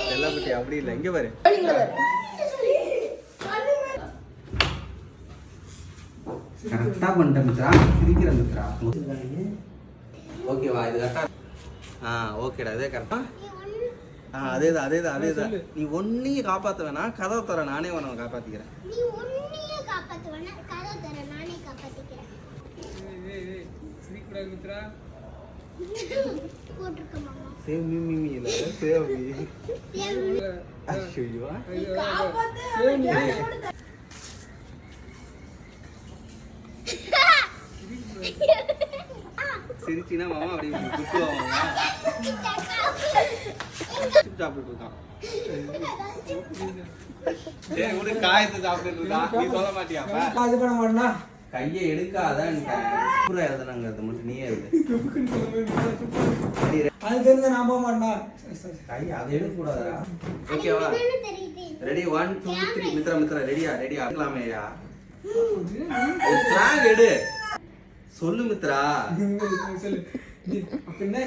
செல்லப்பட்டி அப்படி இல்லை, இங்க பாரு. கரெக்டா பண்ணிட்டேன் மித்ரா, சிரிக்கிறேன் மித்ரா. ஓகேவா, இது கரெக்டா? ஓகேடா, அதே கரெக்டா. அதேதான். நீ ஒன்னையும் காப்பாத்த வேணா, கதவை தர நானே உன்னை காப்பாத்திக்கிறேன். சேவ் மீ இல்ல, சேவ் மீ. ஐயோ, சிரிச்சினா மாமா அப்படி குத்துவாங்க. சாப்பிட்டு இருக்கான், காயத்தை சாப்பிட்டு இருக்கான். நீ சொல்ல மாட்டியா? அது பண்ண மாட்டா, கையை எடுக்காதான் எழுதுனாங்கிறது மட்டும் நீயே எழுது. அது தெரிஞ்ச நான் போக மாட்டேன். கை அதை எடுக்கக்கூடாதா? ஓகேவா? ரெடி, 1 2 3. மித்ரா ரெடியா? இருக்கலாமேயா? எடு, சொல்லு மித்ரா.